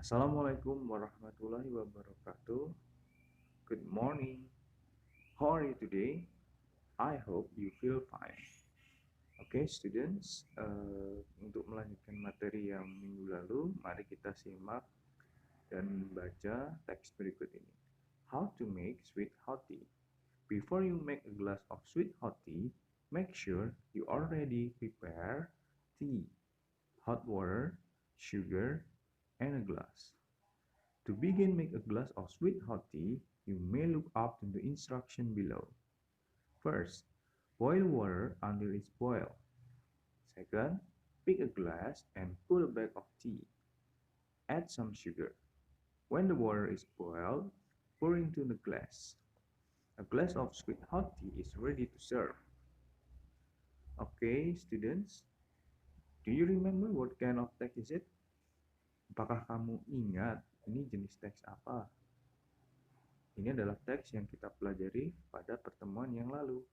Assalamualaikum warahmatullahi wabarakatuh. Good morning. How are you today? I hope you feel fine. Oke, students, untuk melanjutkan materi yang minggu lalu, mari kita simak dan baca teks berikut ini. How to make sweet hot tea. Before you make a glass of sweet hot tea, make sure you already prepare tea, hot water, sugar, and a glass. To begin make a glass of sweet hot tea, you may look up to the instruction below. First, boil water until it's boiled. Second, pick a glass and put a bag of tea. Add some sugar. When the water is boiled, pour into the glass. A glass of sweet hot tea is ready to serve. Okay, students, do you remember what kind of text is it? Apakah kamu ingat ini jenis teks apa? Ini adalah teks yang kita pelajari pada pertemuan yang lalu.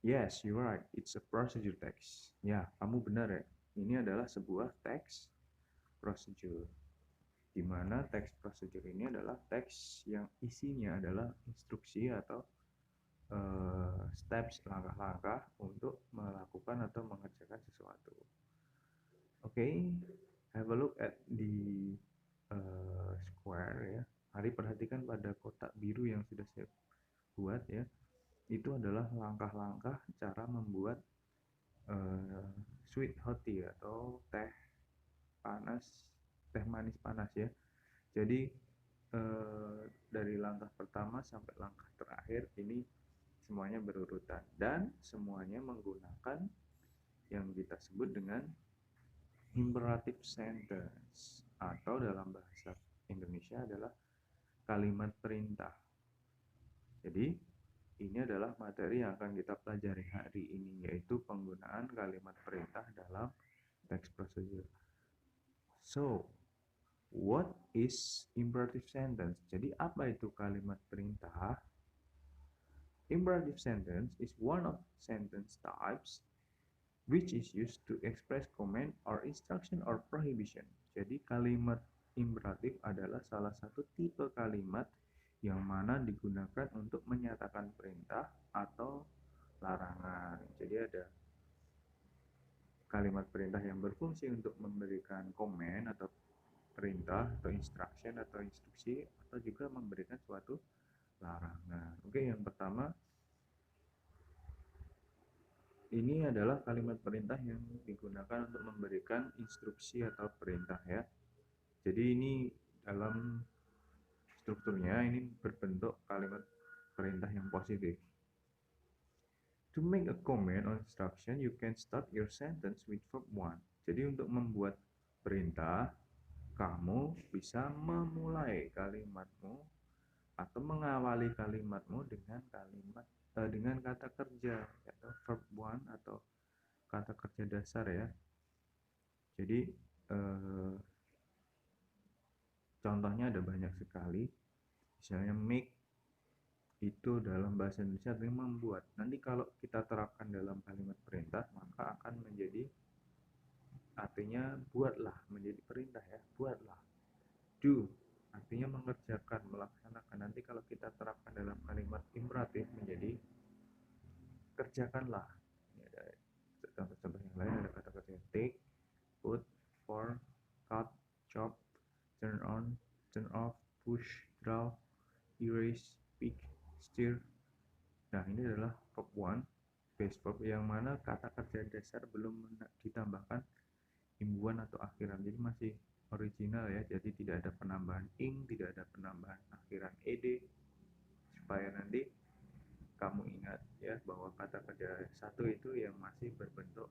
Yes, you're right. It's a procedure text. Ya, kamu benar ya. Ini adalah sebuah teks procedure. Di mana teks procedure ini adalah teks yang isinya adalah instruksi atau steps, langkah-langkah untuk melakukan atau mengerjakan sesuatu. Oke, have a look at the square ya. Mari perhatikan pada kotak biru yang sudah saya buat ya. Itu adalah langkah-langkah cara membuat sweet hot tea atau teh panas, teh manis panas ya. Jadi dari langkah pertama sampai langkah terakhir ini semuanya berurutan dan semuanya menggunakan yang kita sebut dengan imperative sentence atau dalam bahasa Indonesia adalah kalimat perintah. Jadi ini adalah materi yang akan kita pelajari hari ini, yaitu penggunaan kalimat perintah dalam text procedure. So, what is imperative sentence? Jadi apa itu kalimat perintah? Imperative sentence is one of sentence types which is used to express command or instruction or prohibition. Jadi kalimat imperatif adalah salah satu tipe kalimat yang mana digunakan untuk menyatakan perintah atau larangan. Jadi ada kalimat perintah yang berfungsi untuk memberikan komen atau perintah atau instruction atau instruksi atau juga memberikan suatu larangan. Oke, yang pertama ini adalah kalimat perintah yang digunakan untuk memberikan instruksi atau perintah ya. Jadi ini dalam strukturnya ini berbentuk kalimat perintah yang positif. To make a command or instruction, you can start your sentence with verb 1. Jadi untuk membuat perintah, kamu bisa memulai kalimatmu atau mengawali kalimatmu dengan kata kerja atau verb 1 atau kata kerja dasar ya. Jadi contohnya ada banyak sekali. Misalnya make itu dalam bahasa Indonesia artinya membuat. Nanti kalau kita terapkan dalam kalimat perintah maka akan menjadi artinya buatlah, menjadi perintah ya, buatlah. Do artinya mengerjakan, melaksanakan. Nanti kalau kita terapkan dalam kalimat imperatif menjadi kerjakanlah. Ini ada contoh-contoh yang lain, ada kata-kata take, put, for, cut, chop, turn on, turn off, push, draw, erase, pick, steer. Nah, ini adalah verb 1, base verb yang mana kata kerja dasar belum ditambahkan imbuhan atau akhiran. Jadi masih original ya. Jadi tidak ada penambahan ing, tidak ada penambahan akhiran ed, supaya nanti kamu ingat ya bahwa kata kerja satu itu yang masih berbentuk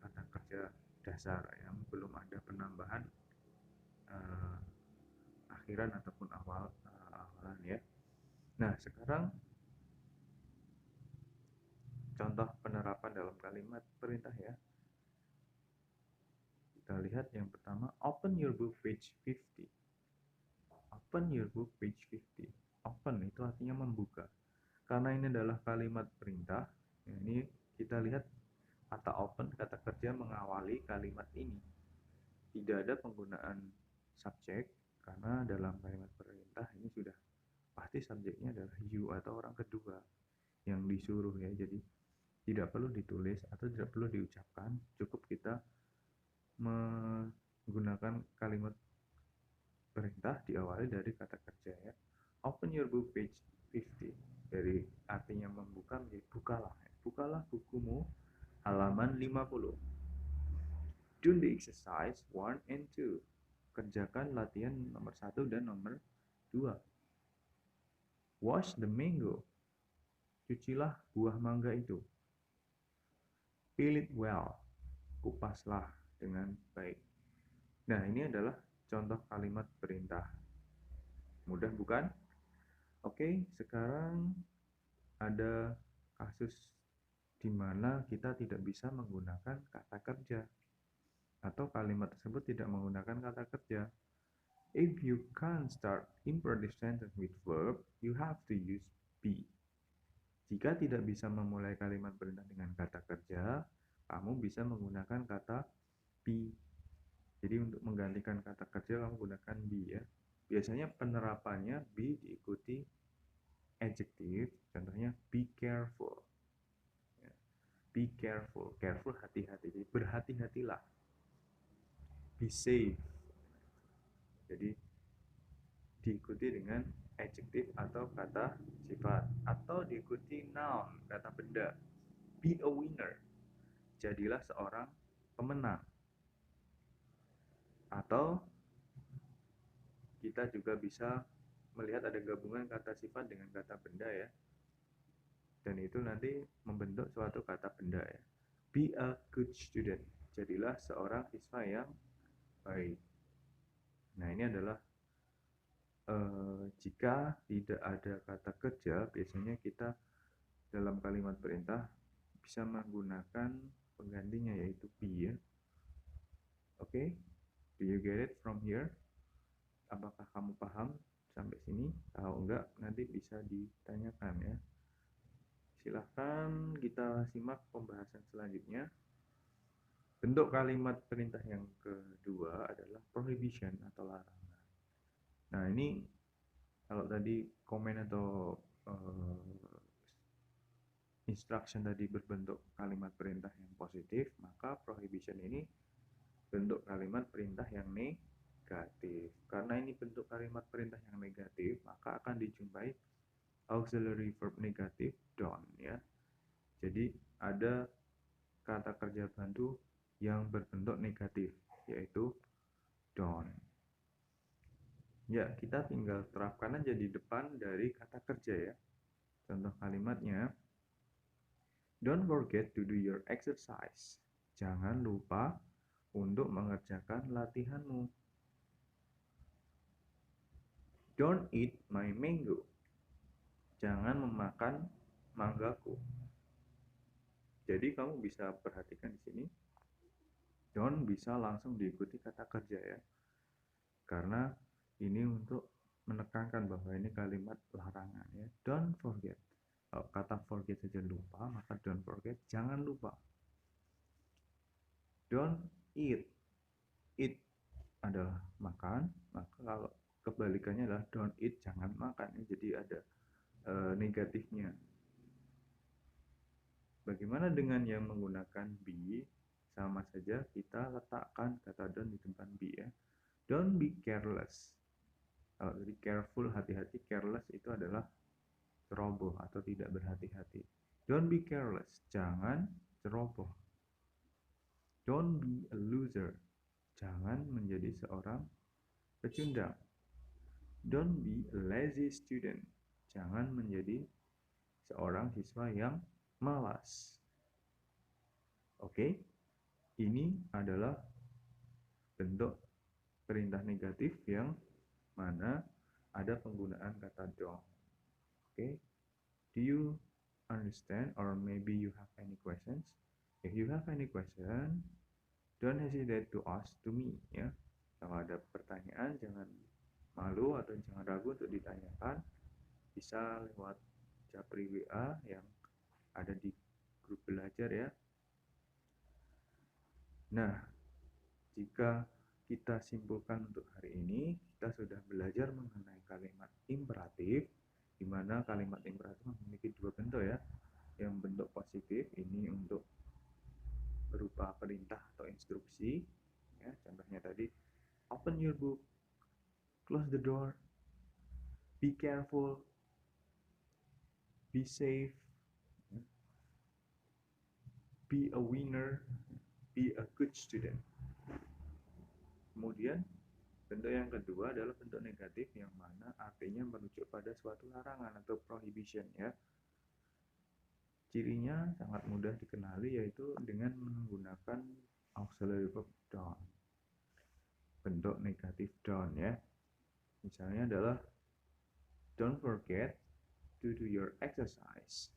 kata kerja dasar yang belum ada penambahan akhiran ataupun awalan ya. Nah, sekarang contoh penerapan dalam kalimat perintah ya. Kita lihat yang pertama, open your book page 50. Open your book page 50. Open itu artinya membuka. Karena ini adalah kalimat perintah, ya ini kita lihat Kata open, kata kerja mengawali kalimat ini. Tidak ada penggunaan subjek, karena dalam kalimat perintah ini sudah pasti subjeknya adalah you atau orang kedua yang disuruh ya. Jadi tidak perlu ditulis atau tidak perlu diucapkan, cukup kita menggunakan kalimat perintah diawali dari kata kerja ya. Open your book page 50, dari artinya membuka menjadi bukalah. Bukalah bukumu halaman 50. Do the exercise 1 and 2. Kerjakan latihan nomor 1 dan nomor 2. Wash the mango. Cucilah buah mangga itu. Peel it well. Kupaslah dengan baik. Nah, ini adalah contoh kalimat perintah. Mudah bukan? Oke, sekarang ada kasus di mana kita tidak bisa menggunakan kata kerja atau kalimat tersebut tidak menggunakan kata kerja. If you can't start imperative sentence with verb, you have to use be. Jika tidak bisa memulai kalimat perintah dengan kata kerja, kamu bisa menggunakan kata be. Jadi untuk menggantikan kata kerja kamu gunakan be ya. Biasanya penerapannya be diikuti adjektif, contohnya be careful. Be careful, careful hati-hati. Jadi berhati-hatilah. Be safe. Jadi diikuti dengan adjektif atau kata sifat, atau diikuti noun, kata benda. Be a winner. Jadilah seorang pemenang. Atau kita juga bisa melihat ada gabungan kata sifat dengan kata benda ya. Dan itu nanti membentuk suatu kata benda ya. Be a good student. Jadilah seorang siswa yang baik. Nah, ini adalah jika tidak ada kata kerja, biasanya kita dalam kalimat perintah bisa menggunakan penggantinya yaitu be ya. Oke, do you get it from here? Apakah kamu paham sampai sini? Kalau enggak, nanti bisa ditanyakan ya. Silahkan kita simak pembahasan selanjutnya. Bentuk kalimat perintah yang kedua adalah prohibition atau larangan. Nah, ini kalau tadi komen atau instruction tadi berbentuk kalimat perintah yang positif, maka prohibition ini bentuk kalimat perintah yang negatif. Karena ini bentuk kalimat perintah yang negatif, maka akan dijumpai auxiliary verb negatif don't ya. Jadi ada kata kerja bantu yang berbentuk negatif, yaitu don't. Ya, kita tinggal terapkan aja di depan dari kata kerja ya. Contoh kalimatnya, don't forget to do your exercise. Jangan lupa untuk mengerjakan latihanmu. Don't eat my mango. Jangan memakan manggaku. Jadi kamu bisa perhatikan di sini, don't bisa langsung diikuti kata kerja ya. Karena ini untuk menekankan bahwa ini kalimat larangan ya. Don't forget. Kalau kata forget saja lupa, maka don't forget, jangan lupa. Don't eat. Eat adalah makan, maka kalau kebalikannya adalah don't eat, jangan makan. Jadi ada negatifnya. Bagaimana dengan yang menggunakan be? Sama saja kita letakkan kata don't di depan be ya. Don't be careless. Kalau jadi careful, hati-hati, careless itu adalah ceroboh atau tidak berhati-hati. Don't be careless, jangan ceroboh. Don't be a loser, jangan menjadi seorang pecundang. Don't be a lazy student, jangan menjadi seorang siswa yang malas. Oke, ini adalah bentuk perintah negatif yang mana ada penggunaan kata don't. Okay, do you understand, or maybe you have any questions? If you have any question, don't hesitate to ask to me ya. Kalau ada pertanyaan, jangan malu atau jangan ragu untuk ditanyakan. Bisa lewat japri WA yang ada di grup belajar ya. Nah, jika kita simpulkan untuk hari ini, kita sudah belajar mengenai kalimat imperatif, di mana kalimat imperatif memiliki dua bentuk ya. Yang bentuk positif ini untuk berupa perintah atau instruksi, ya, contohnya tadi, open your book, close the door, be careful, be safe, be a winner, be a good student. Kemudian bentuk yang kedua adalah bentuk negatif yang mana artinya merujuk pada suatu larangan atau prohibition ya. Cirinya sangat mudah dikenali yaitu dengan menggunakan auxiliary verb don't. Bentuk negatif don't ya. Misalnya adalah don't forget to do your exercise.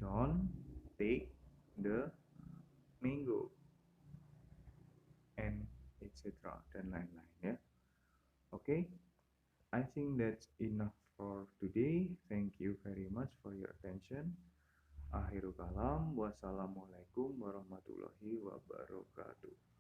Don't take the mango and etc. dan lain-lain ya. Okay, I think that's enough for today. Thank you very much for your attention. Akhirul kalam, wassalamualaikum warahmatullahi wabarakatuh.